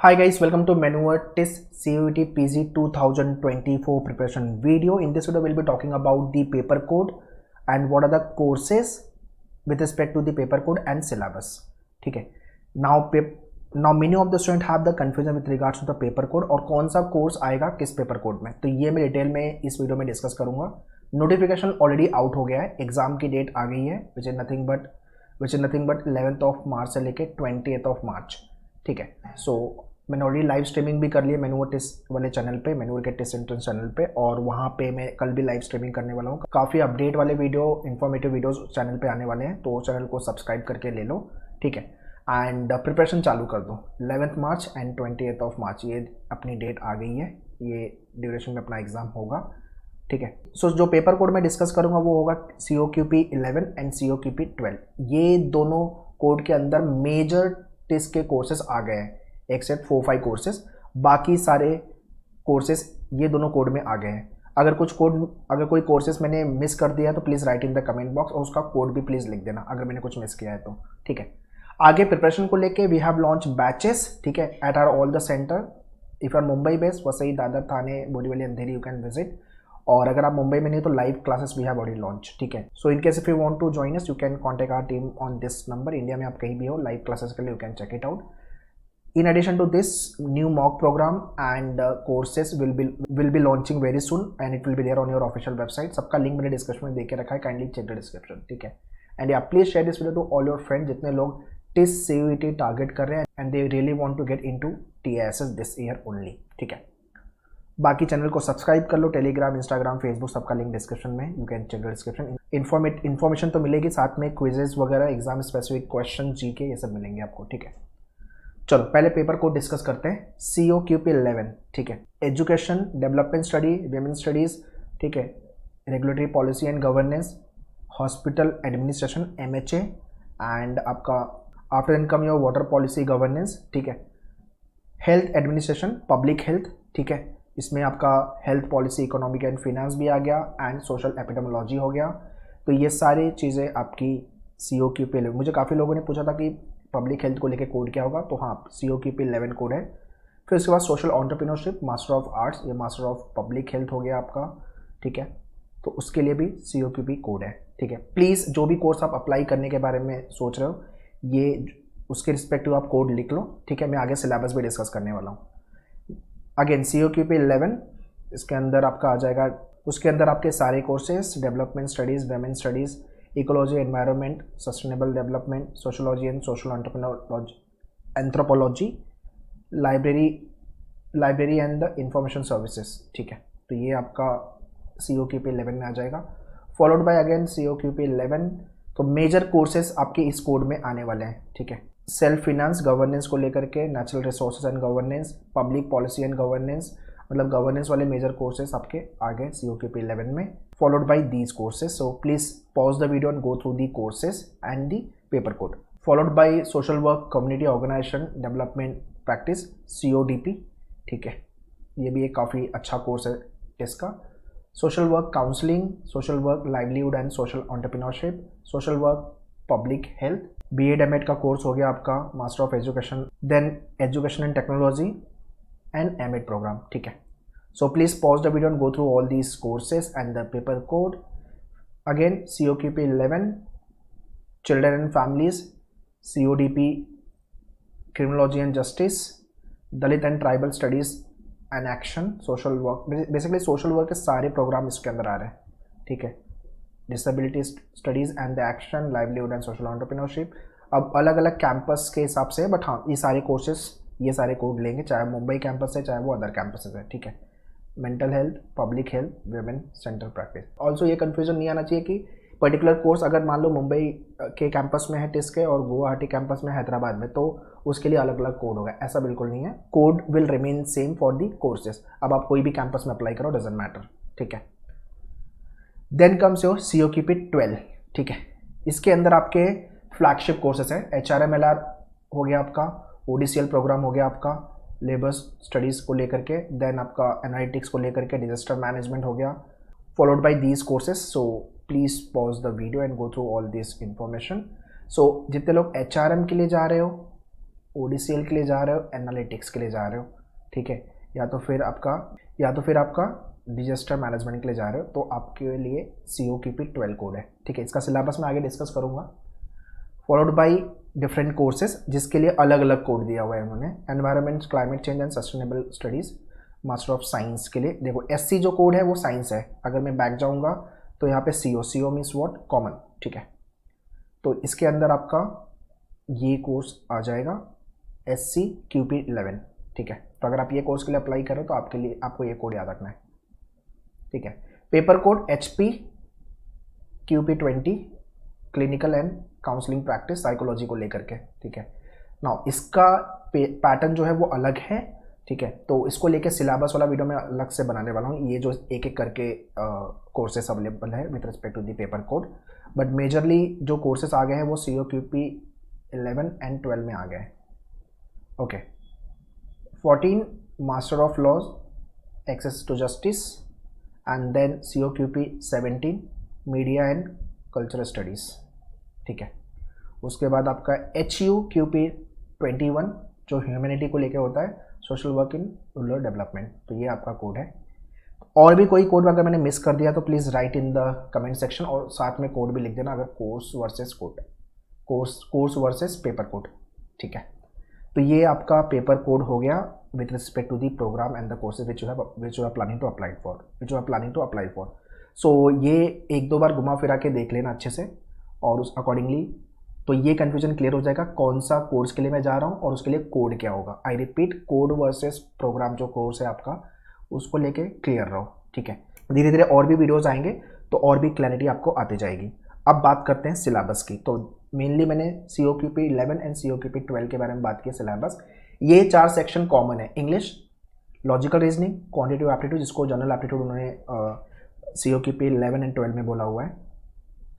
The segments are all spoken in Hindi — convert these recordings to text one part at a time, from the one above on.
Hi guys, welcome to Maneuver Test CUET PG 2024 preparation video. In this video, we'll be talking about the paper code and what are the courses with respect to the paper code and syllabus. ठीक है. Now many of the students have the confusion with regards to the paper code और कौन सा कोर्स आएगा किस पेपर कोड में. तो ये मैं डिटेल में इस वीडियो में डिस्कस करूंगा. नोटिफिकेशन ऑलरेडी आउट हो गया है, एग्जाम की डेट आ गई है which is nothing but 11th of March से लेके 20th ऑफ मार्च. ठीक है. सो मैंने ऑलरेडी लाइव स्ट्रीमिंग भी कर ली है मैन्युअर टेस्ट वाले चैनल पे, मैन्युअर के टेस्ट एंट्रेंस चैनल पे, और वहाँ पे मैं कल भी लाइव स्ट्रीमिंग करने वाला हूँ. काफ़ी अपडेट वाले वीडियो, इन्फॉर्मेटिव वीडियोस चैनल पे आने वाले हैं, तो चैनल को सब्सक्राइब करके ले लो. ठीक है. एंड प्रिपरेशन चालू कर दो. 11th March and 20th of March ये अपनी डेट आ गई है. ये ड्यूरेशन में अपना एग्जाम होगा. ठीक है. सो जो पेपर कोड मैं डिस्कस करूंगा वो होगा COQP 11 एंड COQP 12. ये दोनों कोड के अंदर मेजर टेस्ट के कोर्सेज आ गए हैं एक्सेप्ट 4-5 कोर्सेज. बाकी सारे कोर्सेज ये दोनों कोड में आ गए हैं. अगर कोई कोर्सेज मैंने मिस कर दिया तो please write in the comment box और उसका कोड भी प्लीज़ लिख देना अगर मैंने कुछ मिस किया है तो. ठीक है. आगे प्रिपरेशन को लेके वी हैव लॉन्च बैचेस. ठीक है. At our all the centre. If are Mumbai based, Vasai, Dadar, Thane, Borivali, Andheri, you can visit. और अगर आप मुंबई में नहीं तो live classes we have already launch. ठीक है. So in case if you want to join us you can contact our team on this number. India में आप कहीं भी हो, लाइव क्लासेस के लिए you can check it out. In addition to this, new mock program and courses will be launching very soon and it will be there on your official website. सबका लिंक मैंने डिस्क्रिप्शन में दे के रखा है, kindly check the description. ठीक है. And yeah, please share this video to all your friends जितने लोग TIS CUET टारगेट कर रहे हैं and they really want to get into TISS this year only. ठीक है. बाकी चैनल को सब्सक्राइब कर लो. टेलीग्राम, इंस्टाग्राम, फेसबुक सबका लिंक डिस्क्रिप्शन में, you can check the description. Information तो मिलेगी, साथ में क्विजेज वगैरह, एग्जाम स्पेसिफिक क्वेश्चन, जीके, ये सब मिलेंगे आपको. ठीक है. चलो पहले पेपर को डिस्कस करते हैं. COQP 11. ठीक है. Education, development study, women studies. ठीक है. Regulatory policy and governance, hospital administration MHA, and आपका after income your water policy governance. ठीक है. Health administration, public health. ठीक है. इसमें आपका health policy, economic and finance भी आ गया एंड सोशल एपिडेमोलॉजी हो गया. तो ये सारी चीज़ें आपकी COQP 11. मुझे काफ़ी लोगों ने पूछा था कि पब्लिक हेल्थ को लेके कोड क्या होगा, तो हाँ COQP 11 कोड है. फिर उसके बाद social entrepreneurship, master of arts, ये मास्टर ऑफ पब्लिक हेल्थ हो गया आपका. ठीक है. तो उसके लिए भी COQP कोड है. ठीक है. प्लीज़ जो भी कोर्स आप अप्लाई करने के बारे में सोच रहे हो ये उसके रिस्पेक्टिव आप कोड लिख लो. ठीक है. मैं आगे सिलेबस भी डिस्कस करने वाला हूँ. अगेन COQP 11, इसके अंदर आपका आ जाएगा, उसके अंदर आपके सारे courses, development studies, women studies, ecology, environment, sustainable development, sociology and social anthropology, library and the information services. ठीक है. तो ये आपका COQP 11 में आ जाएगा. Followed by again COQP 11. तो मेजर कोर्सेज आपके इस कोड में आने वाले हैं. ठीक है. सेल्फ फिनेंस, गवर्नेंस को लेकर के, natural resources and governance, public policy and governance, मतलब गवर्नेंस वाले मेजर कोर्सेज आपके आ गए COQP 11 में, followed by these courses. So please pause the video and go through the courses and the paper code. Followed by social work, community organization, development practice, CODP. ठीक है. ये भी एक काफ़ी अच्छा कोर्स है इसका. Social work counselling, social work livelihood and social entrepreneurship, social work public health, BEd MAd का कोर्स हो गया आपका, master of education, then education and technology and MAd programme. ठीक है. So please pause the video and go through all these courses and the paper code. Again COQP 11, children and families, CODP, criminology and justice, Dalit and tribal studies and action, social work. Basically social work के सारे प्रोग्राम इसके अंदर आ रहे हैं. ठीक है. disability studies and the action, livelihood and social entrepreneurship. अब अलग अलग कैंपस के हिसाब से, बट हाँ ये सारे कोर्सेज, ये सारे कोड लेंगे, चाहे मुंबई कैंपस है चाहे वो अदर कैंपसेस है. ठीक है. Mental health, public health, women centre practice. Also ये कन्फ्यूजन नहीं आना चाहिए कि पर्टिकुलर कोर्स अगर मान लो मुंबई के कैंपस में है टिस के और गुवाहाटी कैंपस में, हैदराबाद में, तो उसके लिए अलग अलग कोड होगा. ऐसा बिल्कुल नहीं है. Code will remain same for the courses. अब आप कोई भी कैंपस में अप्लाई करो, डजेंट मैटर. ठीक है. Then comes your COQP 12. ठीक है. इसके अंदर आपके फ्लैगशिप कोर्सेज हैं. HRMLR हो गया आपका, ODCL प्रोग्राम हो गया आपका, लेबर स्टडीज़ को लेकर के, देन आपका एनालिटिक्स को लेकर के, डिजास्टर मैनेजमेंट हो गया, followed by these courses. So please pause the video and go through all this information. So जितने लोग HRM के लिए जा रहे हो ODCL के लिए जा रहे हो, एनालिटिक्स के लिए जा रहे हो, ठीक है, या तो फिर आपका डिजास्टर मैनेजमेंट के लिए जा रहे हो, तो आपके लिए COQP 12 कोड है, ठीक है। इसका सिलेबस मैं आगे डिस्कस करूंगा। फॉलोड बाई डिफरेंट कोर्सेज जिसके लिए अलग अलग कोड दिया हुआ है उन्होंने। Environment, climate change and sustainable studies, master of science के लिए देखो SC जो कोड है वो साइंस है। अगर मैं बैक जाऊंगा तो यहाँ पे CO मीन्स व्हाट, कॉमन, ठीक है। तो इसके अंदर आपका ये कोर्स आ जाएगा SCQP 11, ठीक है। तो अगर आप ये कोर्स के लिए अप्लाई करो तो आपके लिए आपको ये कोड याद रखना है, ठीक है। Paper code HPQP 20, clinical and counselling practice, psychology को लेकर के, ठीक है। नाउ इसका पैटर्न जो है वो अलग है, ठीक है। तो इसको लेके सिलेबस वाला वीडियो मैं अलग से बनाने वाला हूँ। ये जो एक एक करके कोर्सेस अवेलेबल है with respect to the paper code, but majorly जो कोर्सेस आ गए हैं वो COQP 11 एंड 12 में आ गए हैं, okay. 14 master of laws, access to justice, and then COQP 17 media and cultural studies, ठीक है। उसके बाद आपका HUQP 21 जो ह्यूमैनिटी को लेके होता है, social work in rural development, तो ये आपका कोड है। और भी कोई कोड अगर मैंने मिस कर दिया तो please write in the comment section, और साथ में कोड भी लिख देना अगर course versus code, course versus paper code, ठीक है। तो ये आपका पेपर कोड हो गया with respect to the programme and the courses which you are planning to apply for. So ये एक दो बार घुमा फिरा के देख लेना अच्छे से, और उस अकॉर्डिंगली तो ये कन्फ्यूजन क्लियर हो जाएगा कौन सा कोर्स के लिए मैं जा रहा हूँ और उसके लिए कोड क्या होगा। I repeat, code versus programme जो कोर्स है आपका, उसको लेके क्लियर रहो, ठीक है। धीरे धीरे और भी वीडियोस आएंगे तो और भी क्लैरिटी आपको आती जाएगी। अब बात करते हैं सिलेबस की। तो मेनली मैंने COQP 11 एंड COQP 12 के बारे में बात की सिलेबस। ये 4 सेक्शन कॉमन है, English, logical reasoning, quantitative aptitude जिसको जनरल एप्टीट्यूड उन्होंने COQP 11 एंड 12 में बोला हुआ है,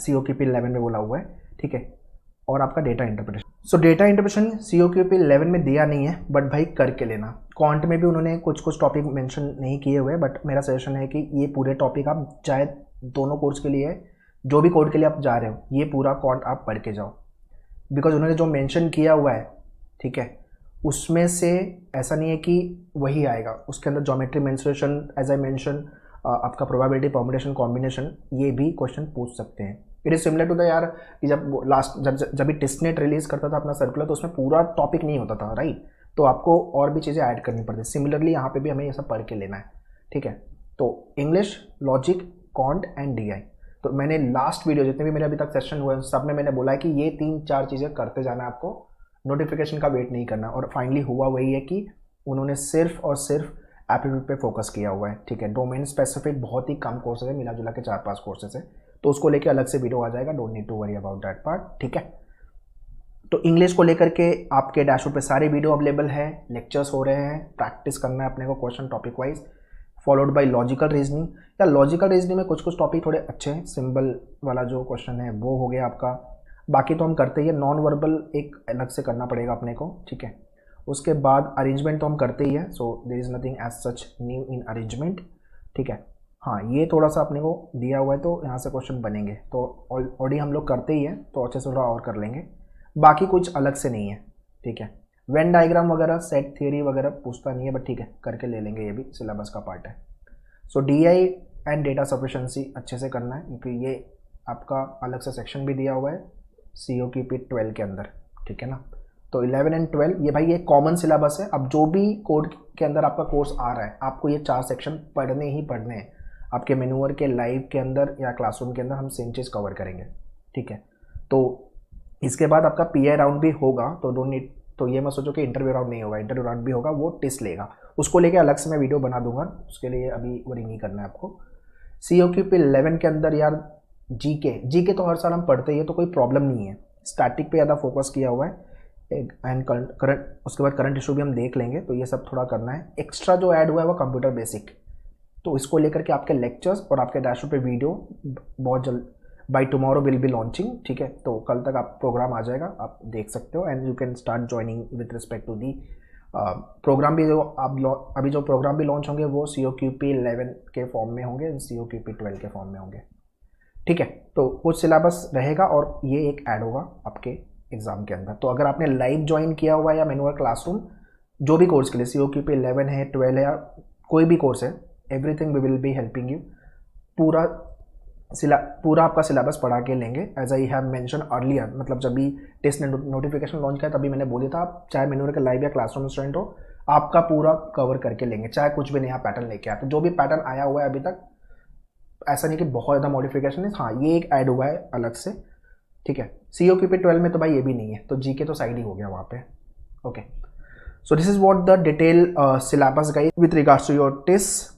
COQP 11 में बोला हुआ है, ठीक है। और आपका डेटा इंटरप्रिटेशन। सो डेटा इंटरप्रिटेशन COQP 11 में दिया नहीं है, बट भाई करके लेना। क्वांट में भी उन्होंने कुछ टॉपिक मेंशन नहीं किए हुए, बट मेरा सजेशन है कि ये पूरे टॉपिक आप चाहे दोनों कोर्स के लिए, जो भी कोड के लिए आप जा रहे हो, ये पूरा क्वांट आप पढ़ के जाओ, बिकॉज उन्होंने जो मेंशन किया हुआ है, ठीक है, उसमें से ऐसा नहीं है कि वही आएगा। उसके अंदर geometry, mensuration, as I mention, आपका प्रोबेबिलिटी, परम्यूटेशन, कॉम्बिनेशन, ये भी क्वेश्चन पूछ सकते हैं। It is similar to the यार कि जब भी टेस्टनेट रिलीज करता था अपना सर्कुलर, तो उसमें पूरा टॉपिक नहीं होता था, राइट। तो आपको और भी चीज़ें ऐड करनी पड़ती है। सिमिलरली यहाँ पे भी हमें ये सब पढ़ के लेना है, ठीक है। तो English, logic, quant and DI। तो मैंने लास्ट वीडियो जितने भी मेरे अभी तक सेशन हुए सब में मैंने बोला है कि ये 3-4 चीज़ें करते जाना है आपको, नोटिफिकेशन का वेट नहीं करना। और फाइनली हुआ वही है कि उन्होंने सिर्फ और सिर्फ एप्टीट्यूड पे फोकस किया हुआ है, ठीक है। डोमेन स्पेसिफिक बहुत ही कम कोर्सेज है, मिला जुला के 4-5 कोर्सेज है, तो उसको लेके अलग से वीडियो आ जाएगा, don't need to worry about that part, ठीक है। तो इंग्लिश को लेकर के आपके डैशबोर्ड पे सारे वीडियो अवेलेबल है, लेक्चर्स हो रहे हैं, प्रैक्टिस करना है अपने को question topic wise, followed by logical reasoning. या लॉजिकल रीजनिंग में कुछ टॉपिक थोड़े अच्छे हैं, सिंबल वाला जो क्वेश्चन है वो हो गया आपका, बाकी तो हम करते ही है। नॉन वर्बल एक अलग से करना पड़ेगा अपने को, ठीक है। उसके बाद अरेंजमेंट तो हम करते ही है, so there is nothing as such new in arrangement, ठीक है। हाँ, ये थोड़ा सा अपने को दिया हुआ है तो यहाँ से क्वेश्चन बनेंगे, तो ऑलरेडी हम लोग करते ही हैं, तो अच्छे से थोड़ा और कर लेंगे, बाकी कुछ अलग से नहीं है, ठीक है। वेन डायग्राम वगैरह, सेट थियरी वगैरह पूछता नहीं है, बट ठीक है, करके ले लेंगे, ये भी सिलेबस का पार्ट है। सो DI एंड डेटा सफिशिएंसी अच्छे से करना है, क्योंकि ये आपका अलग से सेक्शन भी दिया हुआ है COQP 12 के अंदर, ठीक है ना। तो 11 एंड 12 ये भाई ये कॉमन सिलेबस है। अब जो भी कोड के अंदर आपका कोर्स आ रहा है, आपको ये 4 सेक्शन पढ़ने ही पढ़ने हैं। आपके मेन्यूअर के लाइव के अंदर या क्लासरूम के अंदर हम सेम चीज़ कवर करेंगे, ठीक है। तो इसके बाद आपका PI राउंड भी होगा, तो डोंट नीड, तो ये मत सोचो कि इंटरव्यू राउंड नहीं होगा, इंटरव्यू राउंड भी होगा, वो टेस्ट लेगा, उसको लेके अलग से मैं वीडियो बना दूंगा, उसके लिए अभी वरी नहीं करना है आपको। COQP 11 के अंदर यार जीके तो हर साल हम पढ़ते ही है, तो कोई प्रॉब्लम नहीं है। स्टैटिक पे ज़्यादा फोकस किया हुआ है, एंड करंट, उसके बाद करंट इशू भी हम देख लेंगे, तो ये सब थोड़ा करना है। एक्स्ट्रा जो ऐड हुआ है वो कंप्यूटर बेसिक, तो इसको लेकर के आपके लेक्चर्स और आपके डैशबोर्ड पे वीडियो बहुत जल्द by tomorrow will be launching, ठीक है। तो कल तक आप प्रोग्राम आ जाएगा, आप देख सकते हो, and you can start joining with respect to the programme भी। जो आप अभी जो प्रोग्राम भी लॉन्च होंगे वो COQP 11 के फॉर्म में होंगे, COQP 12 के फॉर्म में होंगे, ठीक है। तो कुछ सिलेबस रहेगा और ये एक ऐड होगा आपके एग्जाम के अंदर। तो अगर आपने लाइव ज्वाइन किया हुआ है या मैनुअल क्लासरूम जो भी कोर्स के लिए COQP 11 है 12 है या कोई भी कोर्स है, everything we will be helping you. पूरा आपका सिलेबस पढ़ा के लेंगे। As I have mention earlier, मतलब जब भी टेस्ट ने नोटिफिकेशन लॉन्च किया तभी मैंने बोला था आप चाहे मैनुअल का लाइव या क्लासरूम स्टूडेंट हो, आपका पूरा कवर करके लेंगे, चाहे कुछ भी नया पैटर्न लेके आए। तो जो भी पैटर्न आया हुआ है अभी तक, ऐसा नहीं कि बहुत ज़्यादा मॉडिफिकेशन है, हाँ ये एक ऐड हुआ है अलग से, ठीक है। COQP 12 में तो भाई ये भी नहीं है, तो GK तो साइड ही हो गया वहाँ पे। Okay, so this is what the detail syllabus guide with regards to your test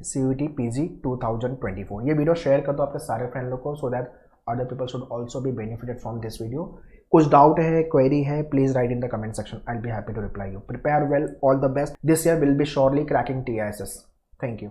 CUET PG 2024। ये वीडियो शेयर कर दो आपके सारे फ्रेंड लोग को, so that other people should also be benefited from this video. कुछ डाउट है, क्वेरी है, please write in the comment section, I will be happy to reply you. Prepare well, all the best, this year will be surely cracking TISS। Thank you.